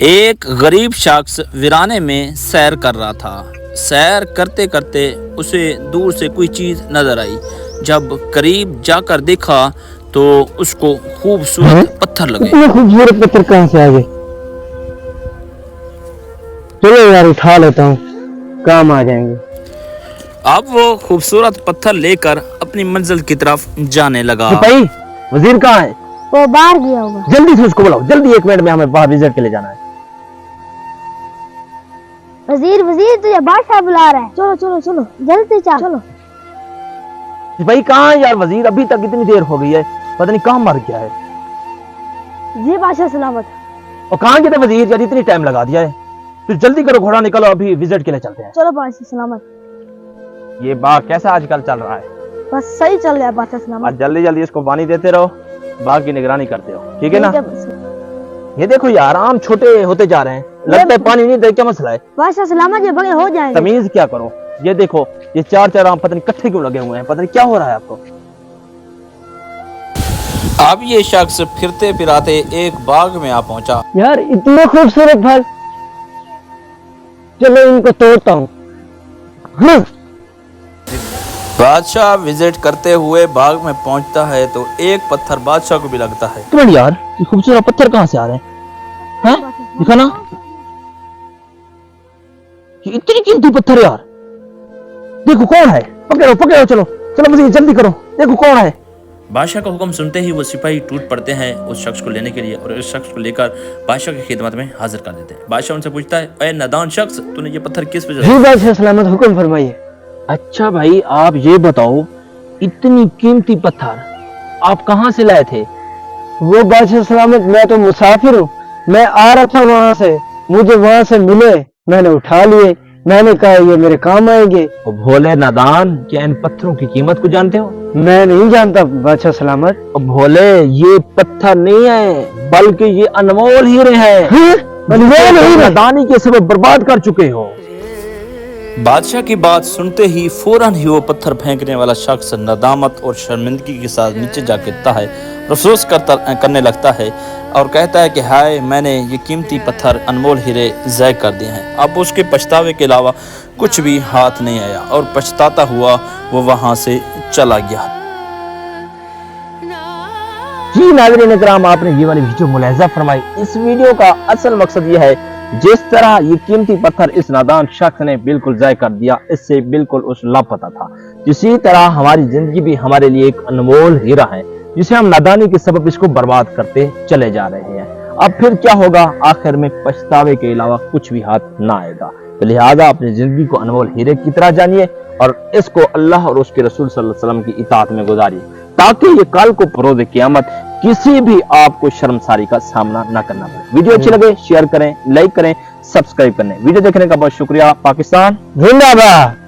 एक गरीब शख्स वीराने में सैर कर रहा था। सैर करते करते उसे दूर से कोई चीज़ नजर आई। जब करीब जाकर देखा तो उसको खूबसूरत पत्थर लगे। इतने खूबसूरत पत्थर कहाँ से आ गए? चलो यार उठा लेता हूँ, काम आ जाएंगे। अब वो खूबसूरत पत्थर लेकर अपनी मंजिल की तरफ जाने लगा। सिपाही, वजीर कहाँ है? वो बाहर गया होगा। जल्दी से उसको बुलाओ, जल्दी 1 मिनट में हमें बाहर विजिट के लिए जाना है। वजीर वजीर तुझे बादशाह बुला रहा है। चलो चलो चलो जल्दी चलो। सिपाही कहाँ है यार? वजीर अभी तक इतनी देर हो गई है, पता नहीं कहाँ मर गया है। जी बादशाह सलामत। और कहाँ गए थे वजीर? यार इतनी टाइम लगा दिया है, तो जल्दी करो, घोड़ा निकालो, अभी विजिट के लिए चलते हैं। चलो बादशाह सलामत। ये बाग कैसा आजकल चल रहा है? बस सही चल रहा है बादशाह सलामत। आज जल्दी जल्दी इसको पानी देते रहो, बाग की निगरानी करते हो, ठीक है ना? ये देखो यार, आम छोटे होते जा रहे हैं, लगता है पानी नहीं दे, क्या मसला है? बादशाह सलामत ये बगैर हो जाएंगे। तमीज क्या करो। ये देखो, ये 4 आम पता नहीं इकट्ठे क्यों लगे हुए हैं, पता नहीं क्या हो रहा है आपको। अब ये शख्स फिरते फिराते एक बाग में आ पहुंचा। यार इतने खूबसूरत फल, चलो इनको तोड़ता हूँ। बादशाह विजिट करते हुए बाग में पहुंचता है तो एक पत्थर बादशाह को भी लगता है। तुम यार, ये खूबसूरत पत्थर कहाँ से आ रहे हैं? हैं? दिखा ना, ये इतनी कीमती पत्थर यार। देखो कौन है, पकड़ो पकड़ो, चलो चलो मुझे जल्दी करो, देखो कौन है। बादशाह का हुक्म सुनते ही वो सिपाही टूट पड़ते हैं उस शख्स को लेने के लिए और उस शख्स को लेकर बादशाह की खिदमत में हाजिर कर देते हैं। बादशाह उनसे पूछता है, ऐ नादान शख्स, तूने ये पत्थर किस वजह से? जी बादशाह सलामत, हुक्म फरमाइए। अच्छा भाई, आप ये बताओ, इतनी कीमती पत्थर आप कहाँ से लाए थे? वो बादशाह सलामत, मैं तो मुसाफिर हूँ, मैं आ रहा था वहां से, मुझे वहां से मिले, मैंने उठा लिए, मैंने कहा ये मेरे काम आएंगे। भोले नादान, क्या इन पत्थरों की कीमत को जानते हो? मैं नहीं जानता बादशाह सलामत। भोले, ये पत्थर नहीं है, बल्कि ये अनमोल हीरे हैं। अनमोल हीरे? नादानी के सबब बर्बाद कर चुके हो। बादशाह की बात सुनते ही फौरन ही वो पत्थर फेंकने वाला शख्स नदामत और शर्मिंदगी के साथ नीचे जा गिरता है, अफसोस करने लगता है और कहता है कि हाय, मैंने ये कीमती पत्थर अनमोल हीरे ज़ाय कर दिए हैं। अब उसके पछतावे के अलावा कुछ भी हाथ नहीं आया और पछताता हुआ वो वहां से चला गया। जी नाज़रीन इकराम, आपने ये वाली वीडियो मुलाहिज़ा फरमाई। इस वीडियो का असल मकसद ये है, जिस तरह ये कीमती पत्थर इस नादान शख्स ने बिल्कुल ज़ाय कर दिया, इससे बिल्कुल उस लापता था, इसी तरह हमारी जिंदगी भी हमारे लिए एक अनमोल हीरा है, जिसे हम नादानी के सबब इसको बर्बाद करते चले जा रहे हैं। अब फिर क्या होगा? आखिर में पछतावे के अलावा कुछ भी हाथ ना आएगा। तो लिहाजा अपनी जिंदगी को अनमोल हीरे की तरह जानिए और इसको अल्लाह और उसके रसूल सल्लल्लाहु अलैहि वसल्लम की इताअत में गुजारिए, ताकि ये कल को रोज़े क़यामत किसी भी आपको शर्मसारी का सामना न करना पड़े। वीडियो अच्छी लगे शेयर करें, लाइक करें, सब्सक्राइब करें। वीडियो देखने का बहुत शुक्रिया। पाकिस्तान जिंदाबाद।